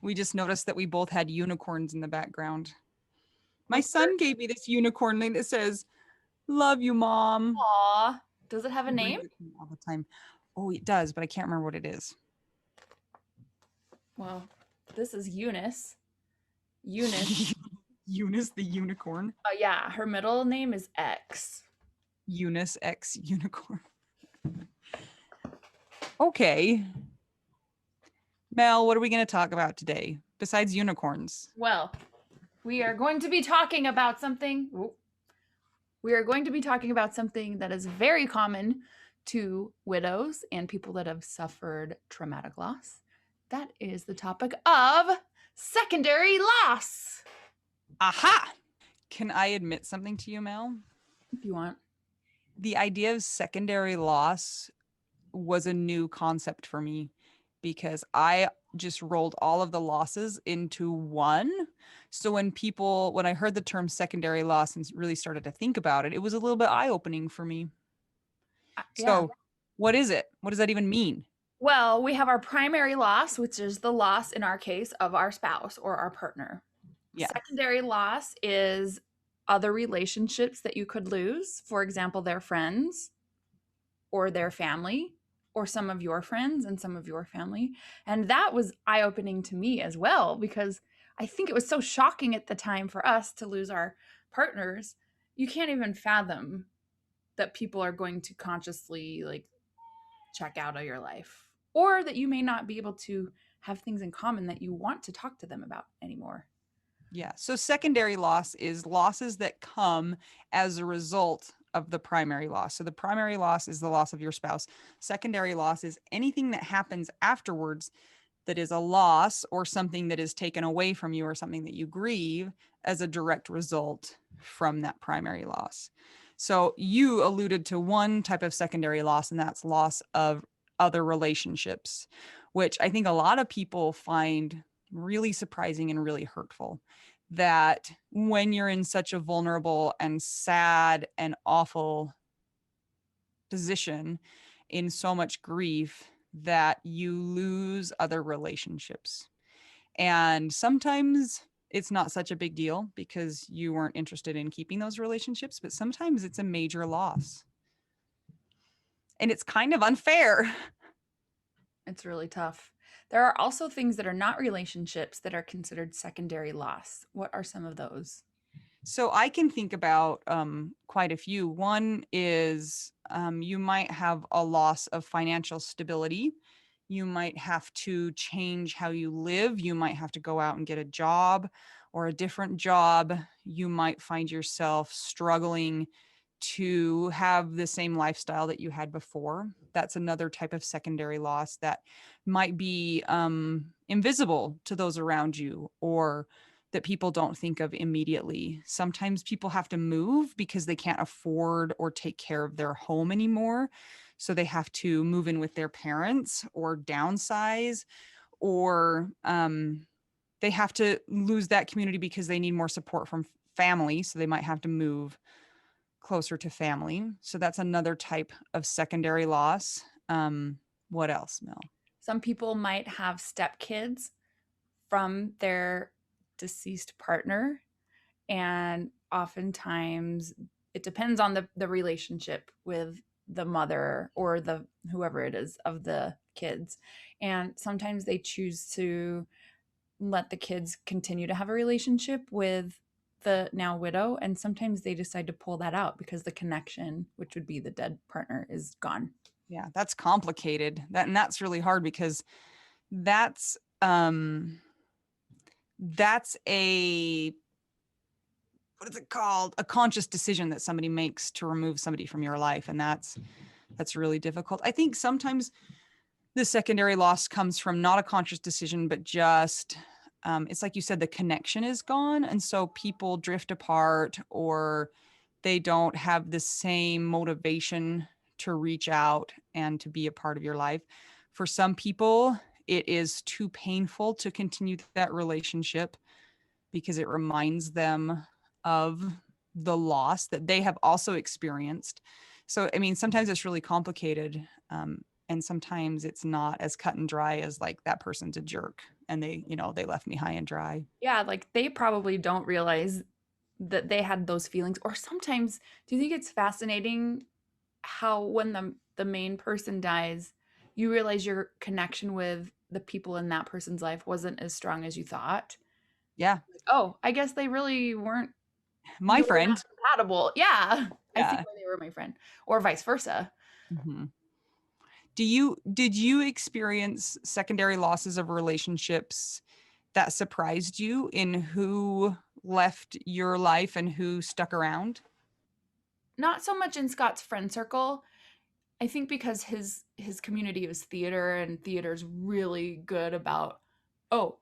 We just noticed that we both had unicorns in the background. My What's son gave me this unicorn thing that says, "Love you, Mom." Aw. Does it have a He name? brings it to me all the time. Oh, it does, but I can't remember what it is. Well, this is Eunice. Eunice. Eunice the unicorn. Yeah, her middle name is X. Eunice X unicorn. Okay. Mel, what are we going to talk about today besides unicorns? Well, we are going to be talking about something. We are going to be talking about something that is very common to widows and people that have suffered traumatic loss. That is the topic of secondary loss. Aha! Can I admit something to you, Mel? If you want. The idea of secondary loss was a new concept for me because I just rolled all of the losses into one. So when I heard the term secondary loss and really started to think about it, it was a little bit eye-opening for me. Yeah. So what is it? What does that even mean? Well, we have our primary loss, which is the loss in our case of our spouse or our partner. Yeah. Secondary loss is other relationships that you could lose. For example, their friends or their family, or some of your friends and some of your family. And that was eye opening to me as well, because I think it was so shocking at the time for us to lose our partners. You can't even fathom that people are going to consciously like check out of your life, or that you may not be able to have things in common that you want to talk to them about anymore. Yeah. So secondary loss is losses that come as a result of the primary loss. So the primary loss is the loss of your spouse. Secondary loss is anything that happens afterwards that is a loss or something that is taken away from you or something that you grieve as a direct result from that primary loss. So you alluded to one type of secondary loss, and that's loss of other relationships, which I think a lot of people find really surprising and really hurtful. That when you're in such a vulnerable and sad and awful position, in so much grief, that you lose other relationships. And sometimes it's not such a big deal because you weren't interested in keeping those relationships, but sometimes it's a major loss. And it's kind of unfair. It's really tough. There are also things that are not relationships that are considered secondary loss. What are some of those? So I can think about quite a few. One is you might have a loss of financial stability. You might have to change how you live. You might have to go out and get a job or a different job. You might find yourself struggling to have the same lifestyle that you had before. That's another type of secondary loss that might be invisible to those around you, or that people don't think of immediately. Sometimes people have to move because they can't afford or take care of their home anymore. So they have to move in with their parents or downsize, or they have to lose that community because they need more support from family. So they might have to move closer to family. So that's another type of secondary loss. What else, Mel? Some people might have stepkids from their deceased partner, and oftentimes it depends on the relationship with the mother or the whoever it is of the kids, and sometimes they choose to let the kids continue to have a relationship with the now widow, and sometimes they decide to pull that out because the connection, which would be the dead partner, is gone. Yeah, that's complicated. That's really hard because that's that's a, what is it called, a conscious decision that somebody makes to remove somebody from your life, and that's really difficult. I think sometimes the secondary loss comes from not a conscious decision, but just it's like you said, the connection is gone, and so people drift apart, or they don't have the same motivation to reach out and to be a part of your life. For some people, it is too painful to continue that relationship because it reminds them of the loss that they have also experienced. So, I mean, sometimes it's really complicated. And sometimes it's not as cut and dry as like that person's a jerk and they left me high and dry. Yeah, like they probably don't realize that they had those feelings. Or sometimes, do you think it's fascinating how when the main person dies, you realize your connection with the people in that person's life wasn't as strong as you thought? Yeah. Oh, I guess they really weren't My really that friend. compatible. Yeah. I see Yeah. why they were my friend. Or vice versa. Mhm. Did you experience secondary losses of relationships that surprised you in who left your life and who stuck around? Not so much in Scott's friend circle. I think because his community was theater and theater's really good about, oh,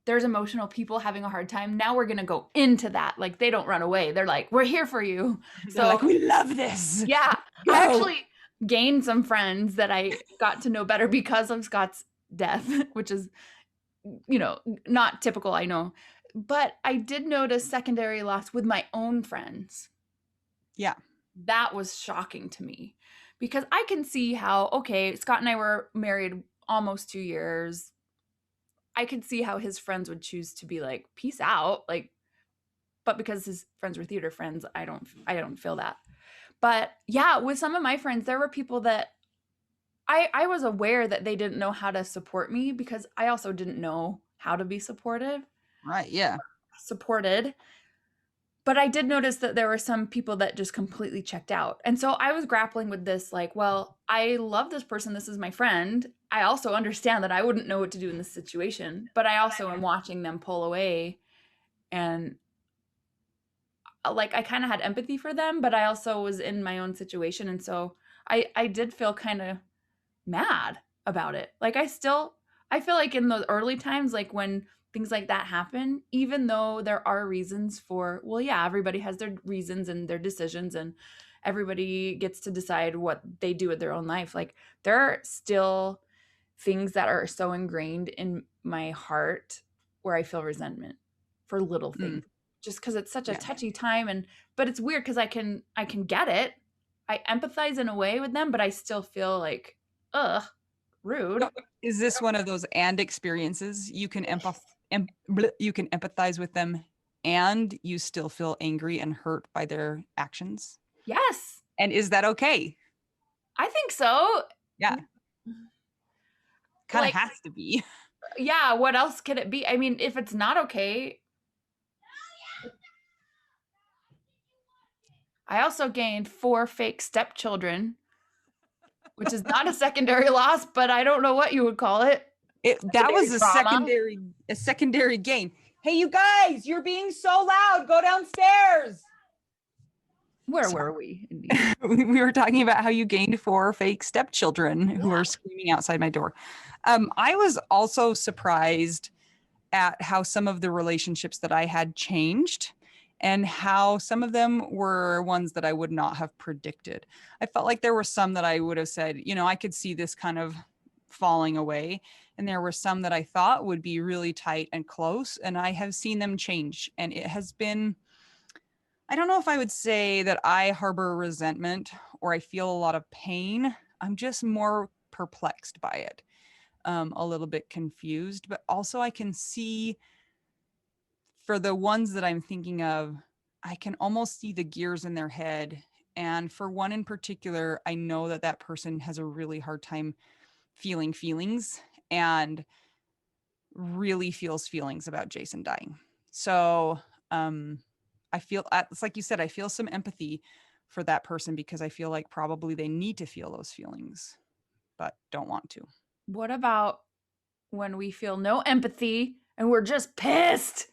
there's emotional people having a hard time. Now we're going to go into that. Like they don't run away. They're like, we're here for you. They're like, So, we love this. yeah, I Go. actually gained some friends that I got to know better because of Scott's death, which is, not typical, I know. But I did notice secondary loss with my own friends. Yeah. That was shocking to me because I can see how, okay, Scott and I were married almost 2 years. I could see how his friends would choose to be like, peace out. Like, but because his friends were theater friends, I don't feel that. But yeah, with some of my friends, there were people that I was aware that they didn't know how to support me because I also didn't know how to be Right. Yeah. supported. But I did notice that there were some people that just completely checked out. And so I was grappling with this like, well, I love this person. This is my friend. I also understand that I wouldn't know what to do in this situation, but I also am watching them pull away. And like I kind of had empathy for them, but I also was in my own situation. And so I did feel kind of mad about it. Like I feel like in the early times, like when things like that happen, even though there are reasons for, well, yeah, everybody has their reasons and their decisions and everybody gets to decide what they do with their own life. Like there are still things that are so ingrained in my heart where I feel resentment for little Mm, things just because it's such a yeah. touchy time. And but it's weird because I can get it. I empathize in a way with them, but I still feel like, ugh, rude. So is this one of those and experiences? You can empathize with them and you still feel angry and hurt by their actions. Yes, And is that okay? I think so. Yeah. Kind of Like, has to be. yeah, what else could it be? I mean, if it's not okay, I also gained 4 fake stepchildren, which is not a secondary loss, but I don't know what you would call it. That Secondary was trauma. a secondary gain. Hey, you guys, you're being so loud. Go downstairs. Where Sorry. were we? Indeed. We were talking about how you gained 4 fake stepchildren who Yeah. are screaming outside my door. I was also surprised at how some of the relationships that I had changed and how some of them were ones that I would not have predicted. I felt like there were some that I would have said, I could see this kind of falling away. And there were some that I thought would be really tight and close. And I have seen them change. And it has been, I don't know if I would say that I harbor resentment or I feel a lot of pain. I'm just more perplexed by it, a little bit confused, but also I can see for the ones that I'm thinking of, I can almost see the gears in their head. And for one in particular, I know that that person has a really hard time feeling feelings and really feels feelings about Jason dying. So I feel, it's like you said, I feel some empathy for that person because I feel like probably they need to feel those feelings, but don't want to. What about when we feel no empathy and we're just pissed?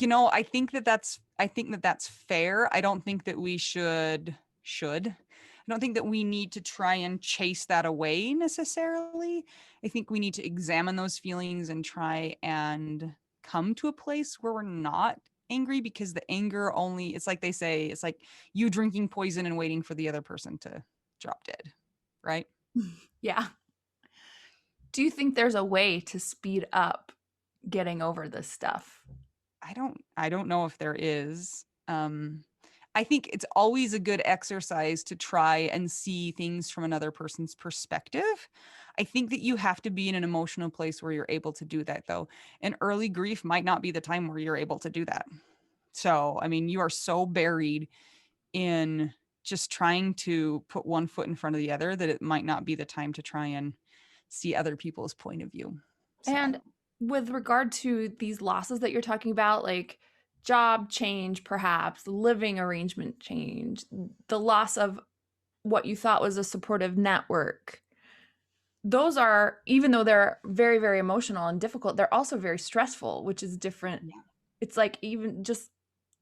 I think that that's fair. I don't think that we should. I don't think that we need to try and chase that away necessarily. I think we need to examine those feelings and try and come to a place where we're not angry because the anger only, it's like they say, it's like you drinking poison and waiting for the other person to drop dead, right? Yeah. Do you think there's a way to speed up getting over this stuff? I don't know if there is. I think it's always a good exercise to try and see things from another person's perspective. I think that you have to be in an emotional place where you're able to do that, though. And early grief might not be the time where you're able to do that. So, I mean, you are so buried in just trying to put one foot in front of the other that it might not be the time to try and see other people's point of view. So, And with regard to these losses that you're talking about, like job change, perhaps living arrangement change, the loss of what you thought was a supportive network, those are, even though they're very, very emotional and difficult, they're also very stressful, which is different. yeah. It's like even just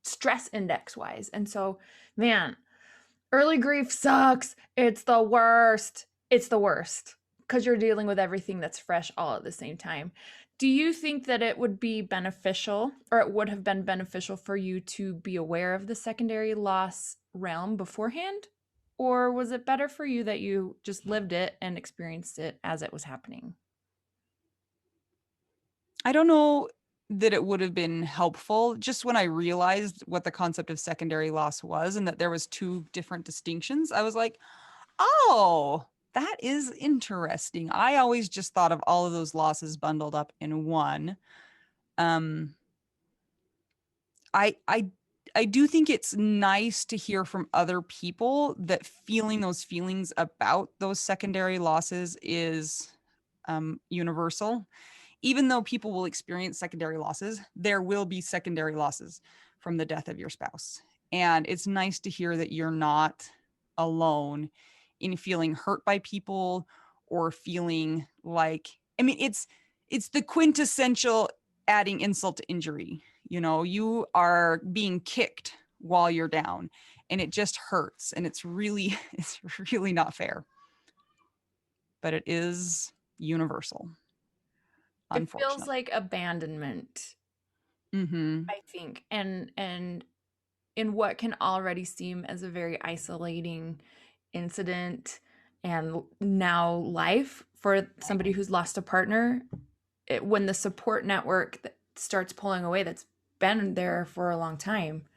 stress index wise. And so, man, early grief sucks. It's the worst. It's the worst because you're dealing with everything that's fresh all at the same time. Do you think that it would be beneficial, or it would have been beneficial for you to be aware of the secondary loss realm beforehand? Or was it better for you that you just lived it and experienced it as it was happening? I don't know that it would have been helpful just when I realized what the concept of secondary loss was and that there was two different distinctions. I was like, "Oh, that is interesting." I always just thought of all of those losses bundled up in one. Um I I I do think it's nice to hear from other people that feeling those feelings about those secondary losses is universal. Even though people will experience secondary losses, there will be secondary losses from the death of your spouse. And it's nice to hear that you're not alone in feeling hurt by people or feeling like, I mean, it's the quintessential adding insult to injury. You know, you are being kicked while you're down and it just hurts and it's really it's really not fair. But it is universal, It feels unfortunately. like abandonment, Mhm. I think. And in what can already seem as a very isolating incident and now life for Right. somebody who's lost a partner, when the support network that starts pulling away that's been there for a long time,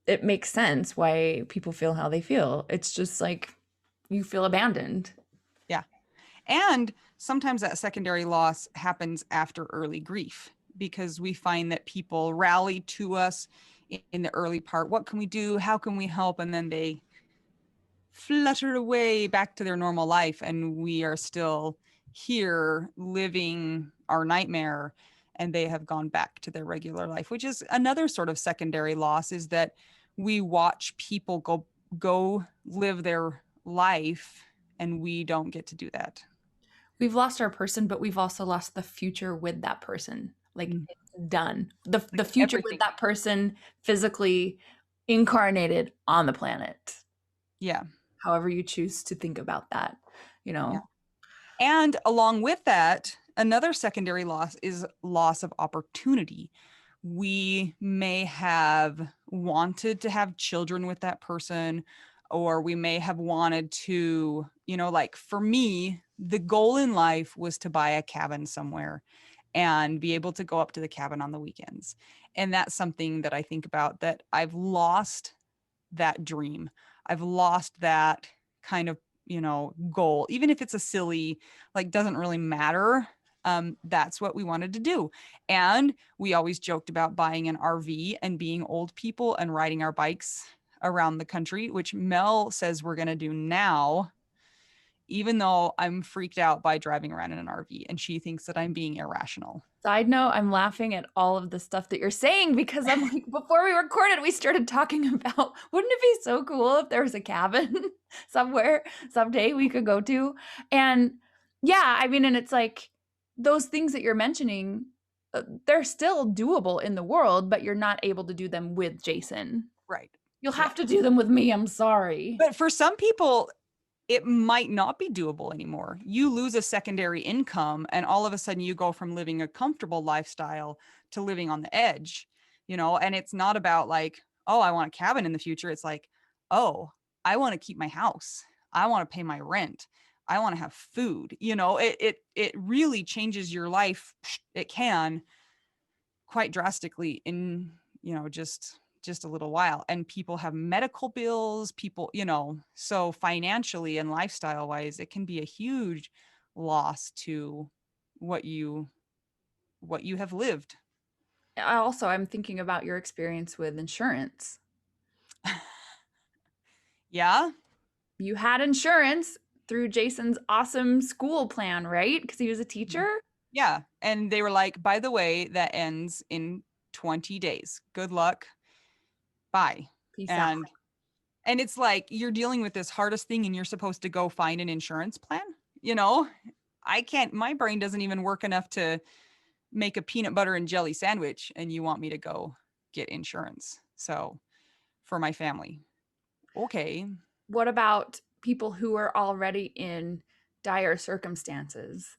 it makes sense why people feel how they feel. It's just like you feel abandoned. Yeah. And sometimes that secondary loss happens after early grief because we find that people rally to us in the early part. What can we do? How can we help? And then they flutter away back to their normal life. And we are still here living our nightmare and they have gone back to their regular life, which is another sort of secondary loss is that we watch people go live their life and we don't get to do that. We've lost our person, but we've also lost the future with that person. Like Mm. it's done. The Like future with everything. that person physically incarnated on the planet. Yeah. However you choose to think about that, you Yeah. know. And along with that, another secondary loss is loss of opportunity. We may have wanted to have children with that person, or we may have wanted to, you know, like for me, the goal in life was to buy a cabin somewhere and be able to go up to the cabin on the weekends. And that's something that I think about that I've lost that dream. I've lost that kind of, you know, goal. Even if it's a silly, like doesn't really matter. That's what we wanted to do. And we always joked about buying an RV and being old people and riding our bikes around the country, which Mel says we're going to do now, even though I'm freaked out by driving around in an RV and she thinks that I'm being irrational. Side note, I'm laughing at all of the stuff that you're saying because I'm like, before we recorded, we started talking about wouldn't it be so cool if there was a cabin somewhere someday we could go to? And yeah, I mean, and it's like those things that you're mentioning, they're still doable in the world, but you're not able to do them with Jason. Right. You'll Yeah. have to do them with me. I'm sorry. But for some people, it might not be doable anymore. You lose a secondary income, and all of a sudden, you go from living a comfortable lifestyle to living on the edge, you know? And it's not about like, oh, I want a cabin in the future. It's like, oh, I want to keep my house. I want to pay my rent. I want to have food. You know, it really changes your life. It can quite drastically in, you know, just just a little while. And people have medical bills, people, so financially and lifestyle wise, it can be a huge loss to what you what you have lived. I'm thinking about your experience with insurance. Yeah. You had insurance through Jason's awesome school plan, right? Because he was a Mhm. teacher. Yeah. And they were like, by the way, that ends in 20 days. Good luck. Bye. Peace out. And it's like you're dealing with this hardest thing and you're supposed to go find an insurance plan. You know, I can't, my brain doesn't even work enough to make a peanut butter and jelly sandwich. And you want me to go get insurance. So for my family. Okay. What about people who are already in dire circumstances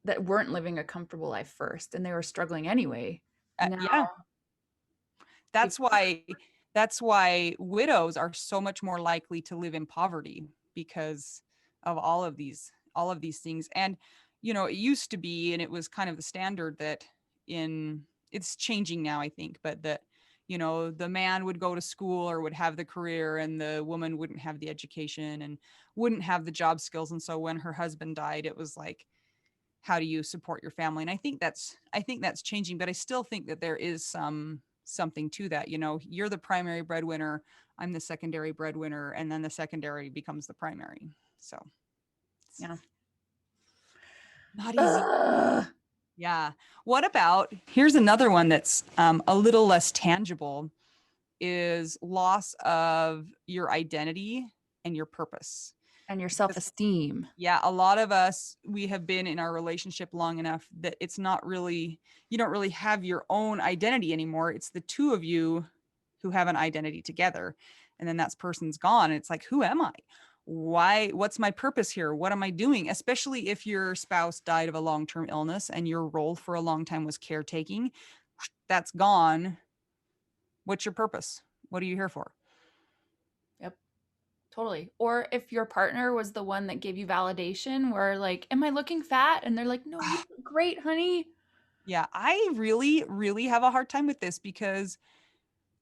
that weren't living a comfortable life first and they were struggling anyway? Now, Yeah. they've- That's why widows are so much more likely to live in poverty because of all of these things. And it used to be, and it was kind of the standard that in it's changing now, I think, but that the man would go to school or would have the career and the woman wouldn't have the education and wouldn't have the job skills. And so when her husband died, it was like, how do you support your family? And I think that's changing, but I still think that there is something to that. You're the primary breadwinner, I'm the secondary breadwinner, and then the secondary becomes the primary. So it's yeah. not easy. Ugh. Yeah. What about, here's another one that's a little less tangible, is loss of your identity and your purpose. And your Because self-esteem. yeah, a lot of us, we have been in our relationship long enough that it's not really, you don't really have your own identity anymore. It's the two of you who have an identity together. And then that person's gone. And it's like, who am I? Why? What's my purpose here? What am I doing? Especially if your spouse died of a long-term illness and your role for a long time was caretaking. That's gone. What's your purpose? What are you here for? Yep. Totally. Or if your partner was the one that gave you validation, where like, am I looking fat? And they're like, no, you look great, honey. Yeah, I really, really have a hard time with this because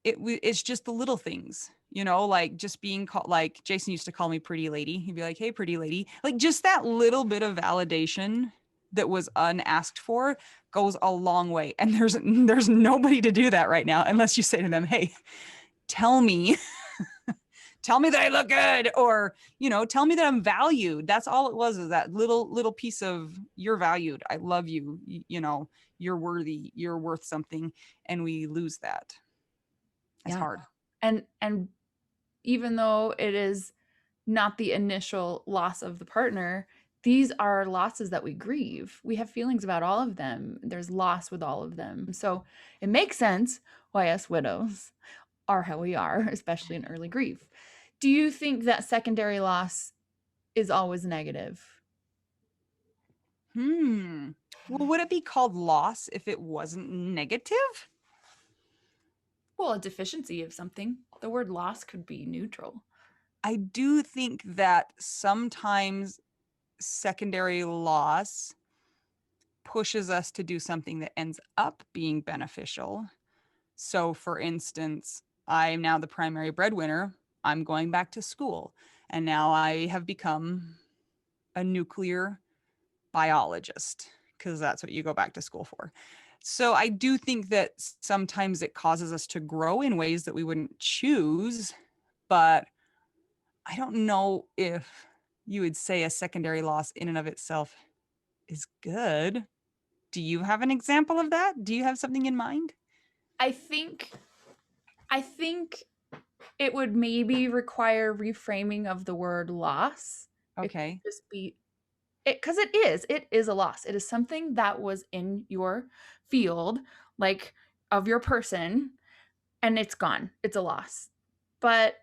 it's just the little things, like just being called, like Jason used to call me pretty lady. He'd be like, hey, pretty lady. Like just that little bit of validation that was unasked for goes a long way. And there's nobody to do that right now unless you say to them, hey, tell me, tell me that I look good, or, tell me that I'm valued. That's all it was, is that little piece of, you're valued. I love you. You're worthy, you're worth something. And we lose that. It's Yeah. hard. And even though it is not the initial loss of the partner, these are losses that we grieve. We have feelings about all of them. There's loss with all of them. So it makes sense why us widows are how we are, especially in early grief. Do you think that secondary loss is always negative? Well, would it be called loss if it wasn't negative? Well, a deficiency of something. The word loss could be neutral. I do think that sometimes secondary loss pushes us to do something that ends up being beneficial. So, for instance, I'm now the primary breadwinner. I'm going back to school, and now I have become a nuclear biologist because that's what you go back to school for. So I do think that sometimes it causes us to grow in ways that we wouldn't choose, but I don't know if you would say a secondary loss in and of itself is good. Do you have an example of that? Do you have something in mind? I think I think it would maybe require reframing of the word loss. It could Okay. just be it because it is a loss. It is something that was in your field, like of your person, and it's gone. It's a loss. But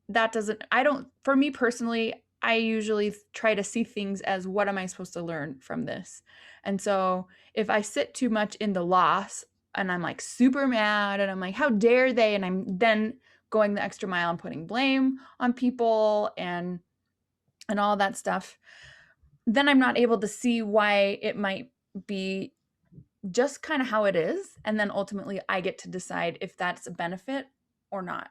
that doesn't I don't for me personally, I usually try to see things as what am I supposed to learn from this? And so if I sit too much in the loss and I'm like super mad and I'm like, how dare they? And I'm then going the extra mile and putting blame on people and all that stuff, then I'm not able to see why it might be just kind of how it is. And then ultimately, I get to decide if that's a benefit or not.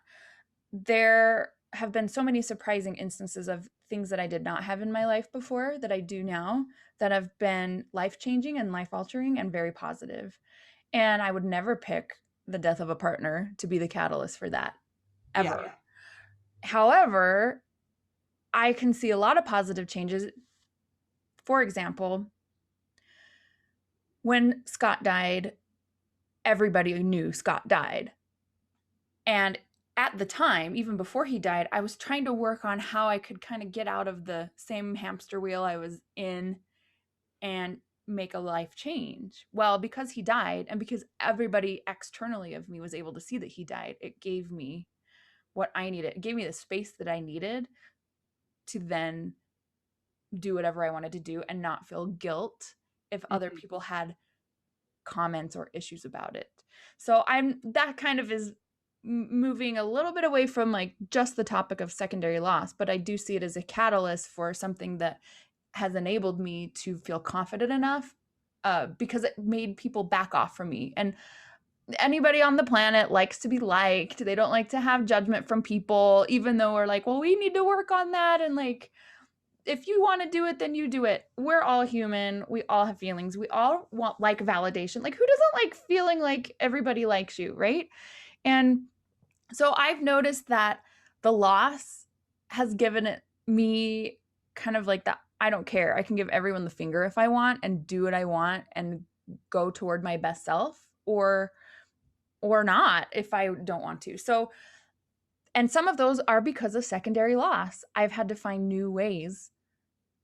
There have been so many surprising instances of things that I did not have in my life before that I do now that have been life changing and life altering and very positive. And I would never pick the death of a partner to be the catalyst for that, Yeah. ever. However, I can see a lot of positive changes. For example, when Scott died, everybody knew Scott died. And at the time, even before he died, I was trying to work on how I could kind of get out of the same hamster wheel I was in and make a life change. Well, because he died and because everybody externally of me was able to see that he died, it gave me what I needed. It gave me the space that I needed to then do whatever I wanted to do and not feel guilt if other people had comments or issues about it. So that kind of is moving a little bit away from like just the topic of secondary loss, but I do see it as a catalyst for something that has enabled me to feel confident enough because it made people back off from me. And anybody on the planet likes to be liked. They don't like to have judgment from people, even though we're like, well, we need to work on that. And like, if you want to do it, then you do it. We're all human. We all have feelings. We all want like validation. Like, who doesn't like feeling like everybody likes you, right? And so I've noticed that the loss has given it me kind of like that. I don't care. I can give everyone the finger if I want and do what I want and go toward my best self or not if I don't want to. So, and some of those are because of secondary loss. I've had to find new ways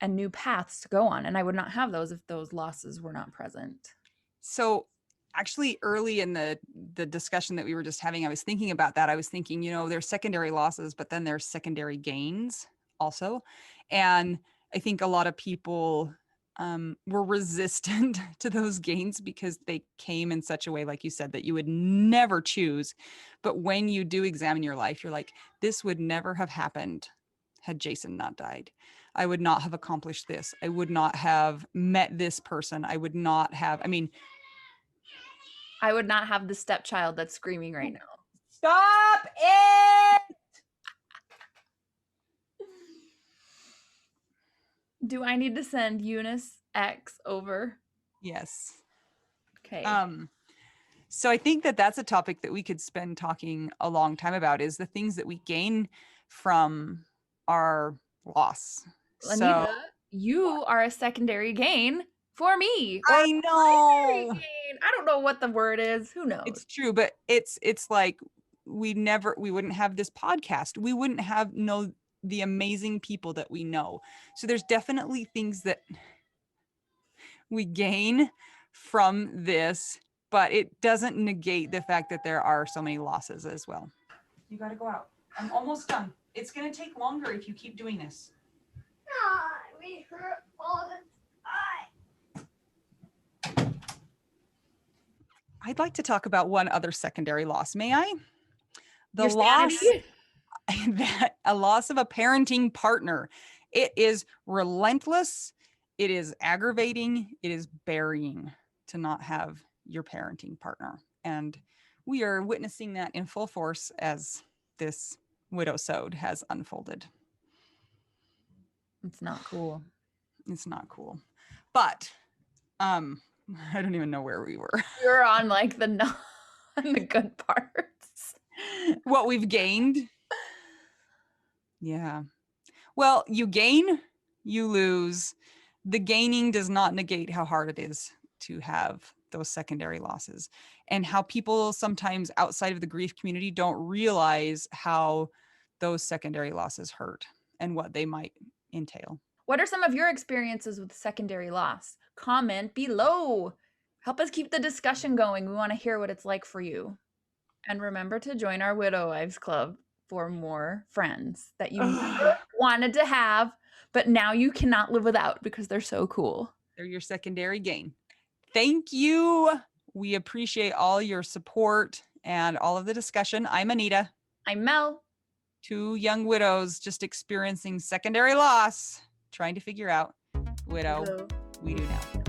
and new paths to go on, and I would not have those if those losses were not present. So actually early in the discussion that we were just having, I was thinking about that. I was thinking, there's secondary losses, but then there's secondary gains also. And I think a lot of people were resistant to those gains because they came in such a way, like you said, that you would never choose. But when you do examine your life, you're like, this would never have happened had Jason not died. I would not have accomplished this. I would not have met this person. I would not have, I would not have the stepchild that's screaming right now. Stop it! Do I need to send Eunice X over? Yes. Okay. So I think that that's a topic that we could spend talking a long time about, is the things that we gain from our loss. Anita, you are a secondary gain for me. Or I know. gain. I don't know what the word is. Who knows? It's true, but it's like we wouldn't have this podcast. We wouldn't have the amazing people that we know. So there's definitely things that we gain from this, but it doesn't negate the fact that there are so many losses as well. You got to go out. I'm almost done. It's going to take longer if you keep doing this. We hurt all the time. I'd like to talk about one other secondary loss. May I? The Your loss, sanity? a loss of a parenting partner. It is relentless. It is aggravating. It is burying to not have your parenting partner. And we are witnessing that in full force as this Widowsode has unfolded. It's not cool. It's not cool. But I don't even know where we were. You're on like the good parts. What we've gained. Yeah. Well, you gain, you lose. The gaining does not negate how hard it is to have those secondary losses, and how people sometimes outside of the grief community don't realize how those secondary losses hurt and what they might entail. What are some of your experiences with secondary loss? Comment below. Help us keep the discussion going. We want to hear what it's like for you. And remember to join our Widow Wives Club for more friends that you wanted to have, but now you cannot live without because they're so cool. They're your secondary gain. Thank you. We appreciate all your support and all of the discussion. I'm Anita. I'm Mel. Two young widows just experiencing secondary loss, trying to figure out widow, we do now.